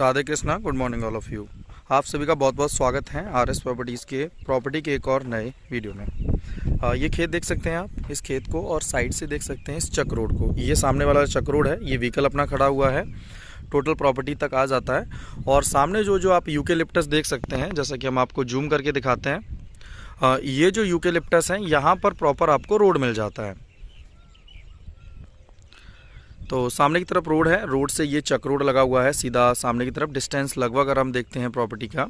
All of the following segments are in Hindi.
Radhe Krishna. Good morning all of you. आप सभी का बहुत बहुत स्वागत है आरएस प्रॉपर्टीज़ के प्रॉपर्टी के एक और नए वीडियो में। ये खेत देख सकते हैं आप, इस खेत को, और साइड से देख सकते हैं इस चक रोड को। ये सामने वाला चक रोड है, ये व्हीकल अपना खड़ा हुआ है, टोटल प्रॉपर्टी तक आ जाता है। और सामने जो आप यूकेलिप्टस देख सकते हैं, जैसा कि हम आपको जूम करके दिखाते हैं, ये जो यूकेलिप्टस हैं यहाँ पर प्रॉपर आपको रोड मिल जाता है। तो सामने की तरफ रोड है, रोड से ये चक रोड लगा हुआ है सीधा सामने की तरफ। डिस्टेंस लगभग अगर हम देखते हैं प्रॉपर्टी का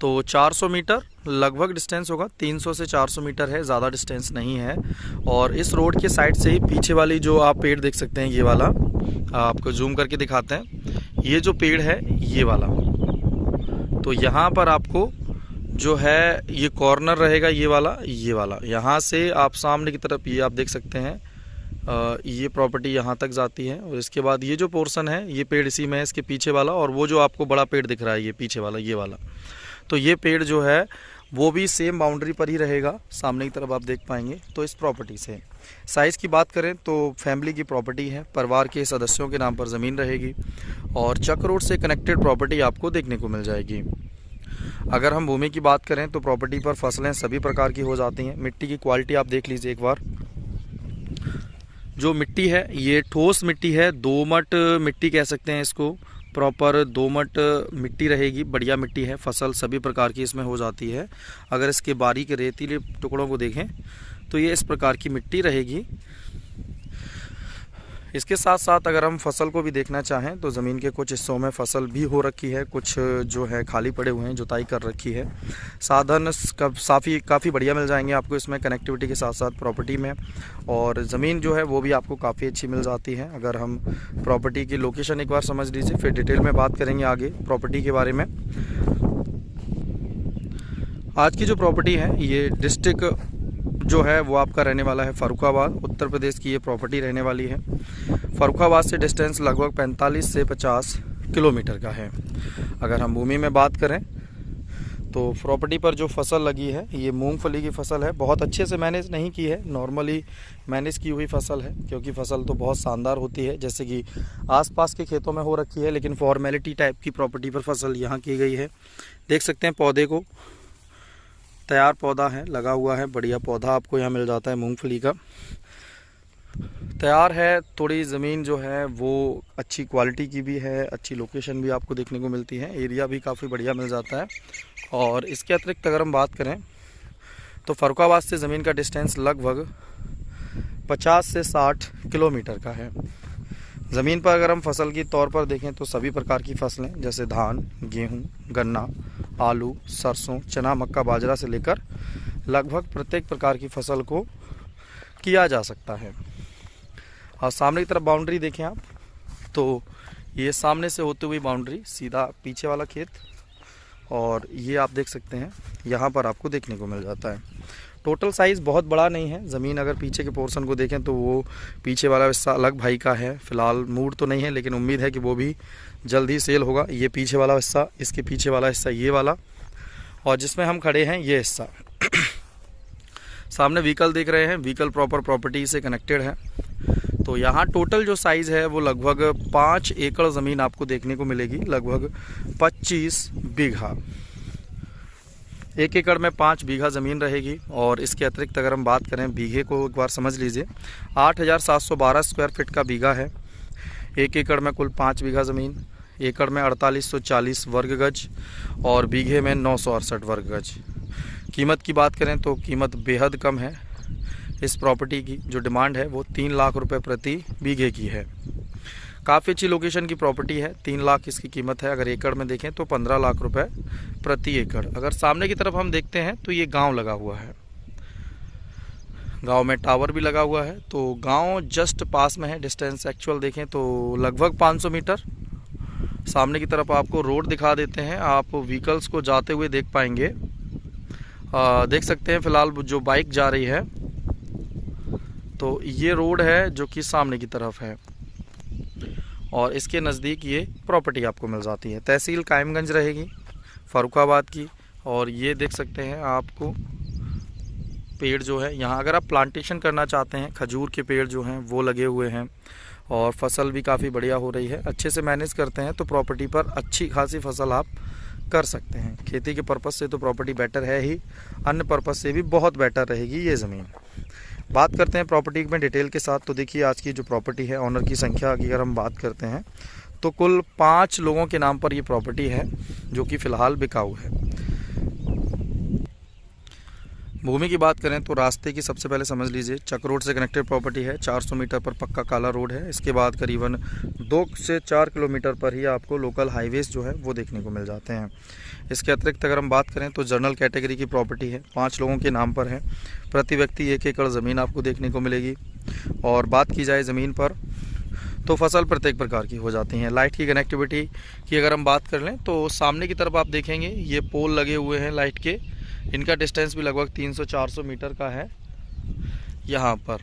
तो 400 मीटर लगभग डिस्टेंस होगा, 300 से 400 मीटर है, ज़्यादा डिस्टेंस नहीं है। और इस रोड के साइड से ही पीछे वाली जो आप पेड़ देख सकते हैं, ये वाला आपको जूम करके दिखाते हैं, ये जो पेड़ है ये वाला, तो यहाँ पर आपको जो है ये कॉर्नर रहेगा, ये वाला यहाँ से आप सामने की तरफ ये आप देख सकते हैं, ये प्रॉपर्टी यहाँ तक जाती है। और इसके बाद ये जो पोर्शन है ये पेड़ इसी में है, इसके पीछे वाला, और वो जो आपको बड़ा पेड़ दिख रहा है ये पीछे वाला, ये वाला, तो ये पेड़ जो है वो भी सेम बाउंड्री पर ही रहेगा, सामने की तरफ आप देख पाएंगे। तो इस प्रॉपर्टी से साइज़ की बात करें तो फैमिली की प्रॉपर्टी है, परिवार के सदस्यों के नाम पर ज़मीन रहेगी और चक रोड से कनेक्टेड प्रॉपर्टी आपको देखने को मिल जाएगी। अगर हम भूमि की बात करें तो प्रॉपर्टी पर फसलें सभी प्रकार की हो जाती हैं। मिट्टी की क्वालिटी आप देख लीजिए एक बार। जो मिट्टी है ये ठोस मिट्टी है, दोमट मिट्टी कह सकते हैं इसको, प्रॉपर दोमट मिट्टी रहेगी, बढ़िया मिट्टी है। फसल सभी प्रकार की इसमें हो जाती है। अगर इसके बारीक रेतीले टुकड़ों को देखें तो ये इस प्रकार की मिट्टी रहेगी। इसके साथ साथ अगर हम फसल को भी देखना चाहें तो ज़मीन के कुछ हिस्सों में फसल भी हो रखी है, कुछ जो है खाली पड़े हुए हैं, जुताई कर रखी है। साधन काफ़ी बढ़िया मिल जाएंगे आपको इसमें, कनेक्टिविटी के साथ साथ प्रॉपर्टी में। और ज़मीन जो है वो भी आपको काफ़ी अच्छी मिल जाती है। अगर हम प्रॉपर्टी की लोकेशन एक बार समझ लीजिए, फिर डिटेल में बात करेंगे आगे प्रॉपर्टी के बारे में। आज की जो प्रॉपर्टी है ये डिस्ट्रिक्ट जो है वो आपका रहने वाला है फर्रुखाबाद, उत्तर प्रदेश की ये प्रॉपर्टी रहने वाली है। फर्रुखाबाद से डिस्टेंस लगभग 45 से 50 किलोमीटर का है। अगर हम भूमि में बात करें तो प्रॉपर्टी पर जो फसल लगी है ये मूंगफली की फसल है। बहुत अच्छे से मैनेज नहीं की है, नॉर्मली मैनेज की हुई फसल है, क्योंकि फसल तो बहुत शानदार होती है जैसे कि आसपास के खेतों में हो रखी है, लेकिन फॉर्मेलिटी टाइप की प्रॉपर्टी पर फसल यहाँ की गई है। देख सकते हैं पौधे को, तैयार पौधा है, लगा हुआ है, बढ़िया पौधा आपको यहाँ मिल जाता है मूंगफली का, तैयार है। थोड़ी ज़मीन जो है वो अच्छी क्वालिटी की भी है, अच्छी लोकेशन भी आपको देखने को मिलती है, एरिया भी काफ़ी बढ़िया मिल जाता है। और इसके अतिरिक्त अगर हम बात करें तो फर्रुखाबाद से ज़मीन का डिस्टेंस लगभग 50 से 60 किलोमीटर का है। ज़मीन पर अगर हम फसल की तौर पर देखें तो सभी प्रकार की फसलें जैसे धान, गेहूँ, गन्ना, आलू, सरसों, चना, मक्का, बाजरा से लेकर लगभग प्रत्येक प्रकार की फसल को किया जा सकता है। और सामने की तरफ बाउंड्री देखें आप तो ये सामने से होते हुई बाउंड्री सीधा पीछे वाला खेत, और ये आप देख सकते हैं यहाँ पर आपको देखने को मिल जाता है। टोटल साइज़ बहुत बड़ा नहीं है। ज़मीन अगर पीछे के पोर्शन को देखें तो वो पीछे वाला हिस्सा अलग भाई का है, फ़िलहाल मूड तो नहीं है, लेकिन उम्मीद है कि वो भी जल्द ही सेल होगा। ये पीछे वाला हिस्सा, इसके पीछे वाला हिस्सा ये वाला, और जिसमें हम खड़े हैं ये हिस्सा। सामने व्हीकल देख रहे हैं, व्हीकल प्रॉपर प्रॉपर्टी से कनेक्टेड है। तो यहाँ टोटल जो साइज़ है वो लगभग 5 एकड़ ज़मीन आपको देखने को मिलेगी, लगभग 25 बीघा। 1 एकड़ में 5 बीघा ज़मीन रहेगी। और इसके अतिरिक्त अगर हम बात करें बीघे को एक बार समझ लीजिए, 8712 स्क्वायर फीट का बीघा है। 1 एकड़ में कुल 5 बीघा ज़मीन, एकड़ में 4840 वर्ग गज और बीघे में 968 वर्ग गज। कीमत की बात करें तो कीमत बेहद कम है। इस प्रॉपर्टी की जो डिमांड है वो 3 लाख रुपए प्रति बीघे की है। काफ़ी अच्छी लोकेशन की प्रॉपर्टी है, 3 लाख इसकी कीमत है। अगर एकड़ में देखें तो 15 लाख रुपए प्रति एकड़। अगर सामने की तरफ हम देखते हैं तो ये गांव लगा हुआ है, गांव में टावर भी लगा हुआ है, तो गांव जस्ट पास में है। डिस्टेंस एक्चुअल देखें तो लगभग 500 मीटर। सामने की तरफ आपको रोड दिखा देते हैं, आप व्हीकल्स को जाते हुए देख पाएंगे। देख सकते हैं फ़िलहाल जो बाइक जा रही है, तो ये रोड है जो कि सामने की तरफ है, और इसके नज़दीक ये प्रॉपर्टी आपको मिल जाती है। तहसील कायमगंज रहेगी फर्रुखाबाद की। और ये देख सकते हैं आपको पेड़ जो है यहाँ, अगर आप प्लांटेशन करना चाहते हैं, खजूर के पेड़ जो हैं वो लगे हुए हैं, और फसल भी काफ़ी बढ़िया हो रही है। अच्छे से मैनेज करते हैं तो प्रॉपर्टी पर अच्छी खासी फसल आप कर सकते हैं। खेती के पर्पज़ से तो प्रॉपर्टी बेटर है ही, अन्य पर्पज़ से भी बहुत बेटर रहेगी ये ज़मीन। बात करते हैं प्रॉपर्टी में डिटेल के साथ। तो देखिए आज की जो प्रॉपर्टी है, ऑनर की संख्या की अगर हम बात करते हैं तो कुल 5 लोगों के नाम पर ये प्रॉपर्टी है जो कि फ़िलहाल बिकाऊ है। भूमि की बात करें तो रास्ते की सबसे पहले समझ लीजिए, चक रोड से कनेक्टेड प्रॉपर्टी है। 400 मीटर पर पक्का काला रोड है। इसके बाद करीबन 2 से 4 किलोमीटर पर ही आपको लोकल हाईवेज जो है वो देखने को मिल जाते हैं। इसके अतिरिक्त अगर हम बात करें तो जनरल कैटेगरी की प्रॉपर्टी है, 5 लोगों के नाम पर है। प्रति व्यक्ति 1 एकड़ ज़मीन आपको देखने को मिलेगी। और बात की जाए ज़मीन पर तो फसल प्रत्येक प्रकार की हो जाती हैं। लाइट की कनेक्टिविटी की अगर हम बात कर लें तो सामने की तरफ आप देखेंगे ये पोल लगे हुए हैं लाइट के, इनका डिस्टेंस भी लगभग 300-400 मीटर का है यहाँ पर।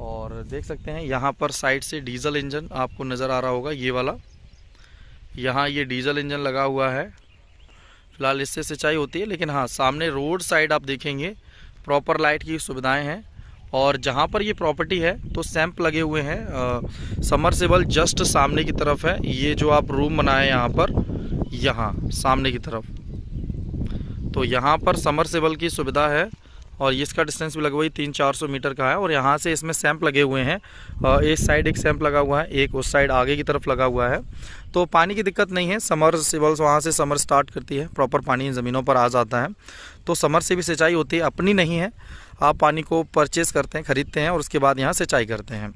और देख सकते हैं यहाँ पर साइड से डीजल इंजन आपको नज़र आ रहा होगा, ये वाला, यहाँ ये डीजल इंजन लगा हुआ है। फिलहाल इससे सिंचाई होती है, लेकिन हाँ सामने रोड साइड आप देखेंगे प्रॉपर लाइट की सुविधाएं हैं। और जहाँ पर ये प्रॉपर्टी है तो सैंप लगे हुए हैं। समरसेबल जस्ट सामने की तरफ है, ये जो आप रूम बनाए यहाँ पर, यहाँ सामने की तरफ, तो यहाँ पर समरसेबल की सुविधा है। और इसका डिस्टेंस भी लगभग 300-400 मीटर का है। और यहाँ से इसमें सैंप लगे हुए हैं, इस साइड एक सैंप लगा हुआ है, एक उस साइड आगे की तरफ लगा हुआ है। तो पानी की दिक्कत नहीं है। समरसेबल्स वहाँ से समर स्टार्ट करती है, प्रॉपर पानी इन ज़मीनों पर आ जाता है। तो समर से भी सिंचाई होती है, अपनी नहीं है, आप पानी को परचेज़ करते हैं, ख़रीदते हैं और उसके बाद यहाँ सिंचाई करते हैं।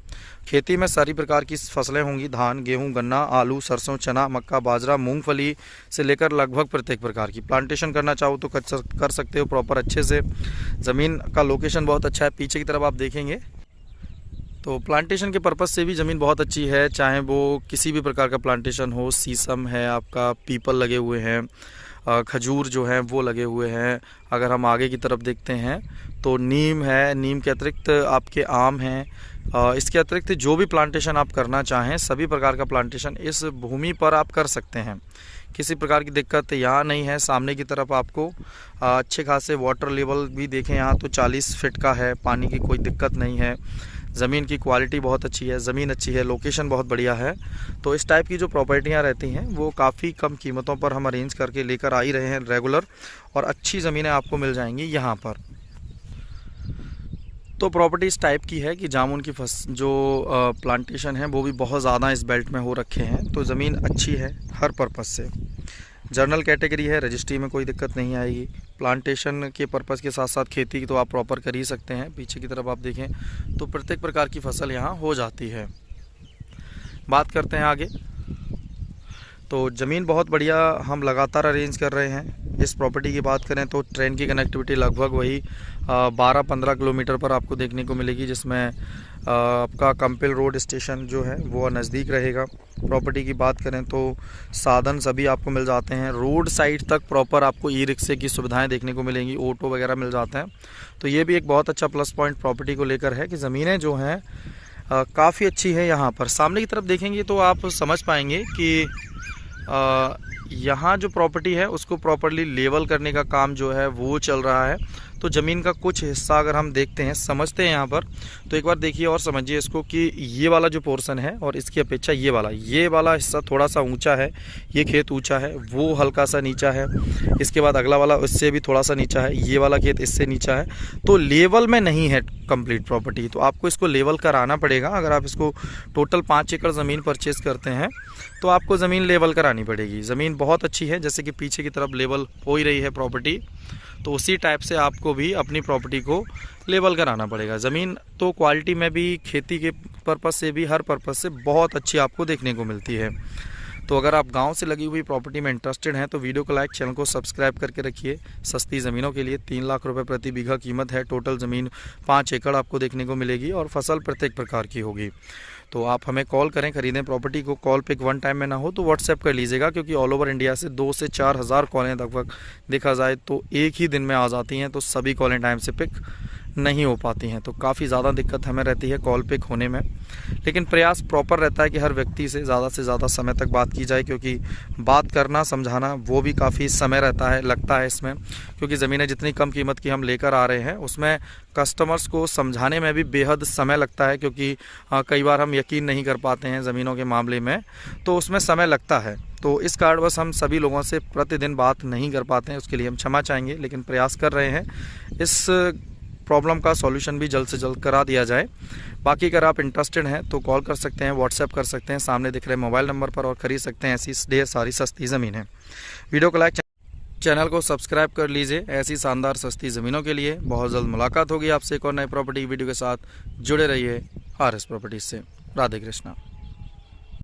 खेती में सारी प्रकार की फसलें होंगी, धान, गेहूं, गन्ना, आलू, सरसों, चना, मक्का, बाजरा, मूंगफली से लेकर लगभग प्रत्येक प्रकार की। प्लांटेशन करना चाहो तो कर सकते हो प्रॉपर अच्छे से। ज़मीन का लोकेशन बहुत अच्छा है, पीछे की तरफ आप देखेंगे तो प्लांटेशन के पर्पज़ से भी ज़मीन बहुत अच्छी है, चाहे वो किसी भी प्रकार का प्लांटेशन हो। शीशम है आपका, पीपल लगे हुए हैं, खजूर जो हैं वो लगे हुए हैं। अगर हम आगे की तरफ देखते हैं तो नीम है, नीम के अतिरिक्त आपके आम हैं। इसके अतिरिक्त जो भी प्लांटेशन आप करना चाहें, सभी प्रकार का प्लांटेशन इस भूमि पर आप कर सकते हैं। किसी प्रकार की दिक्कत यहाँ नहीं है। सामने की तरफ आपको अच्छे खासे वाटर लेवल भी देखें यहाँ तो 40 फीट का है, पानी की कोई दिक्कत नहीं है। ज़मीन की क्वालिटी बहुत अच्छी है, ज़मीन अच्छी है, लोकेशन बहुत बढ़िया है। तो इस टाइप की जो प्रॉपर्टियाँ रहती हैं वो काफ़ी कम कीमतों पर हम अरेंज करके लेकर आ ही रहे हैं रेगुलर, और अच्छी ज़मीनें आपको मिल जाएंगी यहाँ पर। तो प्रॉपर्टी इस टाइप की है कि जामुन की प्लांटेशन है वो भी बहुत ज़्यादा इस बेल्ट में हो रखे हैं। तो ज़मीन अच्छी है हर पर्पज़ से। जर्नल कैटेगरी है, रजिस्ट्री में कोई दिक्कत नहीं आएगी। प्लांटेशन के पर्पज़ के साथ साथ खेती की तो आप प्रॉपर कर ही सकते हैं। पीछे की तरफ आप देखें तो प्रत्येक प्रकार की फसल यहाँ हो जाती है। बात करते हैं आगे। तो ज़मीन बहुत बढ़िया हम लगातार अरेंज कर रहे हैं। इस प्रॉपर्टी की बात करें तो ट्रेन की कनेक्टिविटी लगभग वही 12-15 किलोमीटर पर आपको देखने को मिलेगी, जिसमें आपका कंपिल रोड स्टेशन जो है वो नज़दीक रहेगा। प्रॉपर्टी की बात करें तो साधन सभी आपको मिल जाते हैं। रोड साइड तक प्रॉपर आपको ई रिक्शे की सुविधाएं देखने को मिलेंगी, ऑटो वगैरह मिल जाते हैं। तो ये भी एक बहुत अच्छा प्लस पॉइंट प्रॉपर्टी को लेकर है कि ज़मीनें जो हैं काफ़ी अच्छी है। यहाँ पर सामने की तरफ देखेंगे तो आप समझ पाएंगे कि यहाँ जो प्रॉपर्टी है उसको प्रॉपर्ली लेवल करने का काम जो है वो चल रहा है। तो ज़मीन का कुछ हिस्सा अगर हम देखते हैं, समझते हैं यहाँ पर, तो एक बार देखिए और समझिए इसको कि ये वाला जो पोर्शन है और इसकी अपेक्षा ये वाला हिस्सा थोड़ा सा ऊंचा है। ये खेत ऊंचा है, वो हल्का सा नीचा है। इसके बाद अगला वाला इससे भी थोड़ा सा नीचा है, ये वाला खेत इससे नीचा है। तो लेवल में नहीं है कंप्लीट प्रॉपर्टी, तो आपको इसको लेवल कराना पड़ेगा। अगर आप इसको टोटल 5 एकड़ ज़मीन परचेज़ करते हैं तो आपको ज़मीन लेवल करानी पड़ेगी। ज़मीन बहुत अच्छी है, जैसे कि पीछे की तरफ लेवल हो ही रही है प्रॉपर्टी, तो उसी टाइप से आपको भी अपनी प्रॉपर्टी को लेवल कराना पड़ेगा। ज़मीन तो क्वालिटी में भी, खेती के पर्पज़ से भी, हर पर्पज़ से बहुत अच्छी आपको देखने को मिलती है। तो अगर आप गांव से लगी हुई प्रॉपर्टी में इंटरेस्टेड हैं तो वीडियो को लाइक, चैनल को सब्सक्राइब करके रखिए। सस्ती ज़मीनों के लिए 3 लाख रुपए प्रति बीघा कीमत है। टोटल ज़मीन 5 एकड़ आपको देखने को मिलेगी और फसल प्रत्येक प्रकार की होगी। तो आप हमें कॉल करें, खरीदें प्रॉपर्टी को। कॉल पिक वन टाइम में ना हो तो व्हाट्सएप कर लीजिएगा, क्योंकि ऑल ओवर इंडिया से 2 से 4 हज़ार कॉलें लगभग देखा जाए तो एक ही दिन में आ जाती हैं। तो सभी कॉलें टाइम से पिक नहीं हो पाती हैं, तो काफ़ी ज़्यादा दिक्कत हमें रहती है कॉल पिक होने में। लेकिन प्रयास प्रॉपर रहता है कि हर व्यक्ति से ज़्यादा समय तक बात की जाए, क्योंकि बात करना समझाना वो भी काफ़ी समय रहता है, लगता है इसमें, क्योंकि ज़मीनें जितनी कम कीमत की हम लेकर आ रहे हैं उसमें कस्टमर्स को समझाने में भी बेहद समय लगता है, क्योंकि कई बार हम यकीन नहीं कर पाते हैं ज़मीनों के मामले में, तो उसमें समय लगता है। तो इस कारणवश हम सभी लोगों से प्रतिदिन बात नहीं कर पाते हैं, उसके लिए हम क्षमा चाहेंगे, लेकिन प्रयास कर रहे हैं इस प्रॉब्लम का सॉल्यूशन भी जल्द से जल्द करा दिया जाए। बाकी अगर आप इंटरेस्टेड हैं तो कॉल कर सकते हैं, व्हाट्सएप कर सकते हैं सामने दिख रहे मोबाइल नंबर पर, और खरीद सकते हैं ऐसी ढेर सारी सस्ती ज़मीन है। वीडियो को लाइक, चैनल को सब्सक्राइब कर लीजिए ऐसी शानदार सस्ती ज़मीनों के लिए। बहुत जल्द मुलाकात होगी आपसे एक और नई प्रॉपर्टी वीडियो के साथ। जुड़े रहिए RS प्रॉपर्टीज से। राधे कृष्णा।